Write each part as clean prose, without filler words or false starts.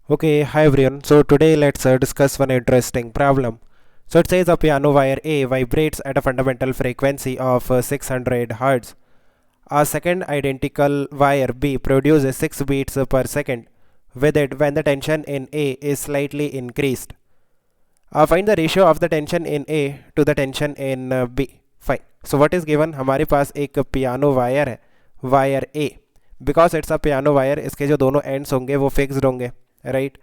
Okay, hi everyone. So today let's discuss one interesting problem. So it says a piano wire A vibrates at a fundamental frequency of 600 Hz. A second identical wire B produces 6 beats per second with it when the tension in A is slightly increased. Find the ratio of the tension in A to the tension in B. Fine. So what is given? हमारे पास एक piano wire है, wire A. Because it's a piano wire, इसके जो दोनों ends होंगे वो fixed होंगे, right?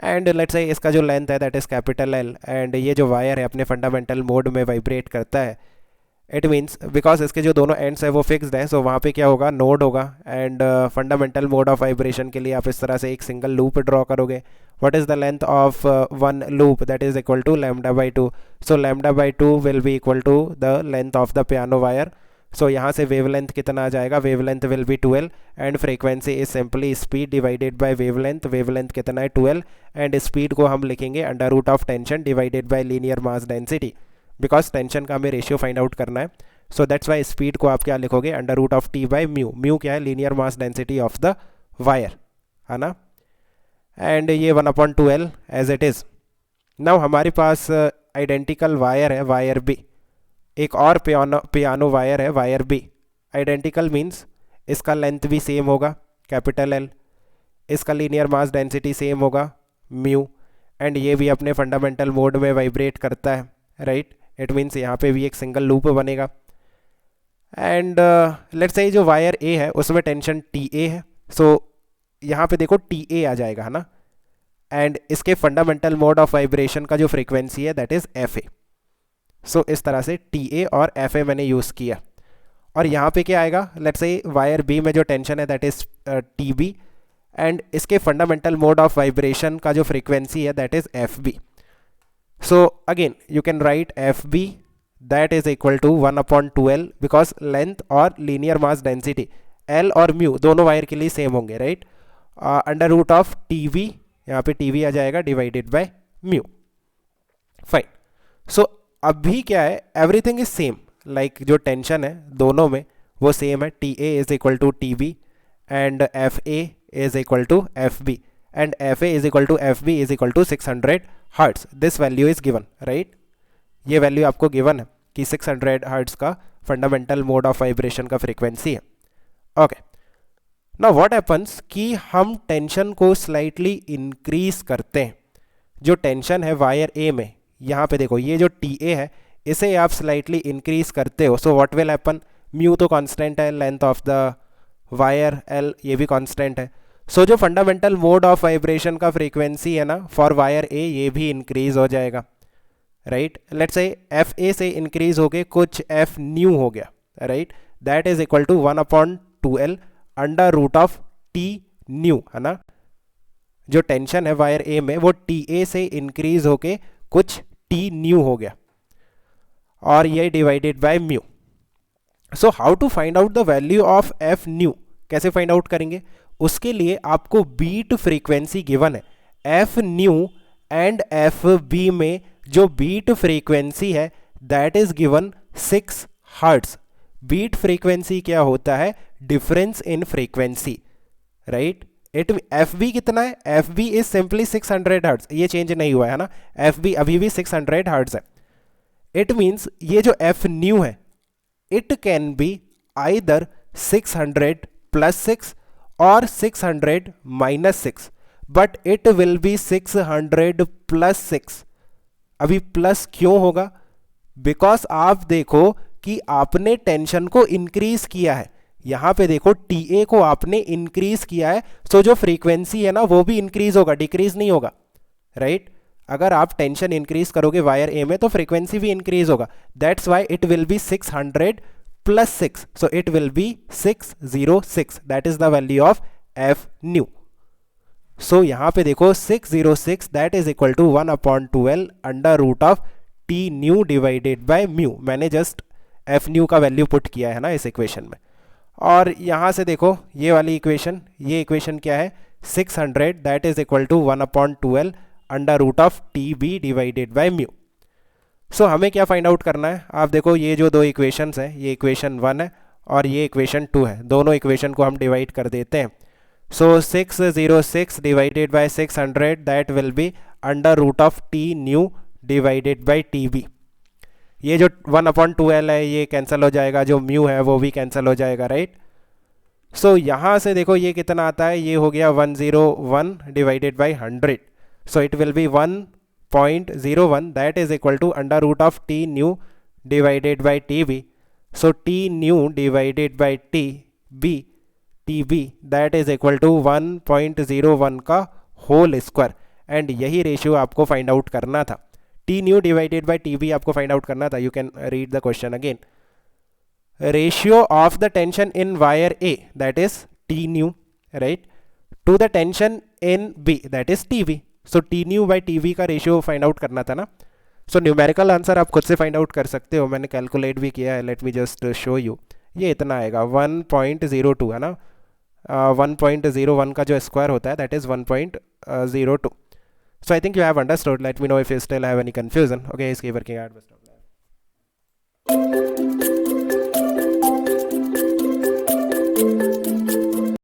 And let's say इसका जो लेंथ है that is capital L, and ये जो वायर है अपने फंडामेंटल मोड में वाइब्रेट करता है. इट मीन्स बिकॉज इसके जो दोनों एंड्स है वो फिक्स्ड है, सो वहाँ पे क्या होगा, नोड होगा. And fundamental mode of vibration के लिए आप इस तरह से एक सिंगल लूप ड्रॉ करोगे. What is the length of one loop? That is equal to lambda by two. So lambda by two will be equal to the length of the piano wire. So यहाँ से wavelength कितना आ जाएगा? Wavelength will be 12 and frequency is simply speed divided by wavelength. Wavelength कितना है? 12. And speed को हम लिखेंगे under root of tension divided by linear mass density, because tension का हमें रेशियो फाइंड आउट करना है. सो दैट्स वाई स्पीड को आप क्या लिखोगे? Under root of T by mu. Mu क्या है? Linear mass density of the wire, है ना. एंड ये 1/2L as it is. Now हमारे पास आइडेंटिकल वायर है, वायर बी. एक और पियानो वायर है, वायर बी. आइडेंटिकल मीन्स इसका लेंथ भी सेम होगा, कैपिटल एल. इसका लीनियर मास डेंसिटी सेम होगा, म्यू. एंड ये भी अपने फंडामेंटल मोड में वाइब्रेट करता है, राइट? इट मीन्स यहाँ पे भी एक सिंगल लूप बनेगा. एंड लेट्स से जो वायर ए है उसमें टेंशन टी ए है. सो यहाँ पे देखो टी ए आ जाएगा, है ना. एंड इसके फंडामेंटल मोड ऑफ वाइब्रेशन का जो फ्रीक्वेंसी है दैट इज एफ ए. सो इस तरह से टी ए और एफ ए मैंने यूज़ किया. और यहाँ पे क्या आएगा? लेट्स से वायर बी में जो टेंशन है that is T B, and इसके फंडामेंटल मोड ऑफ वाइब्रेशन का जो फ्रीक्वेंसी है that is F B. So again you can write F B that is equal to 1/2L, because length और linear mass density L और mu दोनों wire के लिए same होंगे, right? Under root of T V, यहाँ पे T V आ जाएगा, divided by mu. Fine. So अभी क्या है, एवरीथिंग इज सेम. लाइक जो टेंशन है दोनों में वो सेम है. T A is equal to T B and F A is equal to F B, and F A is equal to F B is equal to 600 hertz. This value is given, right? ये value आपको given है कि 600 hertz का fundamental mode of vibration का frequency है. Okay. Now what happens कि हम tension को स्लाइटली इंक्रीज करते हैं. जो टेंशन है वायर ए में, यहाँ पे देखो ये जो टी ए है इसे आप स्लाइटली इंक्रीज करते हो. So what will happen? Mu तो कांस्टेंट है, length of the wire L ये भी कांस्टेंट है. सो जो फंडामेंटल मोड ऑफ वाइब्रेशन का फ्रीक्वेंसी है ना फॉर वायर ए, ये भी इंक्रीज हो जाएगा, right? Let's say F A से इंक्रीज हो गए कुछ एफ न्यू हो गया, right? That is equal to 1/2L under root of T new, है ना. जो टेंशन है वायर ए में वो टी ए से इंक्रीज होके कुछ टी न्यू हो गया, और ये divided by mu. So how to find out the value of F nu? कैसे फाइंड आउट करेंगे? उसके लिए आपको बीट फ्रीक्वेंसी गिवन है F nu, and F B में जो बीट फ्रीक्वेंसी है that is given 6 hertz. Beat frequency क्या होता है? Difference in frequency, right? It F B कितना है? F B is simply 600 hertz. ये चेंज नहीं हुआ है ना. एफ बी अभी भी 600 हर्ट्स है. इट मीन्स ये जो एफ न्यू है it can be either 600 plus 6 और 600 minus 6, but it will be 600 plus 6. अभी प्लस क्यों होगा? बिकॉज आप देखो कि आपने टेंशन को इंक्रीज किया है. यहां पे देखो टी ए को आपने इंक्रीज किया है, सो जो फ्रीक्वेंसी है ना वो भी इंक्रीज होगा, डिक्रीज नहीं होगा, राइट? अगर आप टेंशन इंक्रीज करोगे वायर ए में तो फ्रीक्वेंसी भी इंक्रीज होगा. That's why it will be 600 plus 6, so it will be 606. That is the value of F new. So यहां पे देखो 606 that is equal to 1/2L under root of T new divided by mu. मैंने just F new का value put किया है ना इस equation में. और यहाँ से देखो ये वाली इक्वेशन, ये इक्वेशन क्या है? 600 that is equal to 1/2L under root of T B divided by mu. So हमें क्या फाइंड आउट करना है? आप देखो ये जो दो इक्वेशंस हैं, ये इक्वेशन 1 है और ये इक्वेशन 2 है. दोनों इक्वेशन को हम डिवाइड कर देते हैं. So 606 divided by 600, that will be under root of t new divided by tb. ये जो 1/2l है ये कैंसिल हो जाएगा, जो म्यू है वो भी कैंसिल हो जाएगा, राइट. सो यहाँ से देखो ये कितना आता है, ये हो गया 101 divided by 100. So it will be 1.01, that is equal to under root of T new divided by T B. So T new divided by T B that is equal to 1.01 का होल स्क्वायर. एंड यही ratio आपको find out करना था. T new divided by T B आपको find out करना था. You can read the question again. Ratio of the tension in wire A, that is T new, right, to the tension in B, that is TB. So T new by TB का ratio find out करना था ना. So numerical answer आप खुद से find out कर सकते हो, मैंने कैलकुलेट भी किया है. Let me just show you. ये इतना आएगा 1.02 है ना. 1.01 का जो स्क्वायर होता है that is 1.02. So I think you have understood. Let me know if you still have any confusion. Okay, इसकी वर्किंग आउट.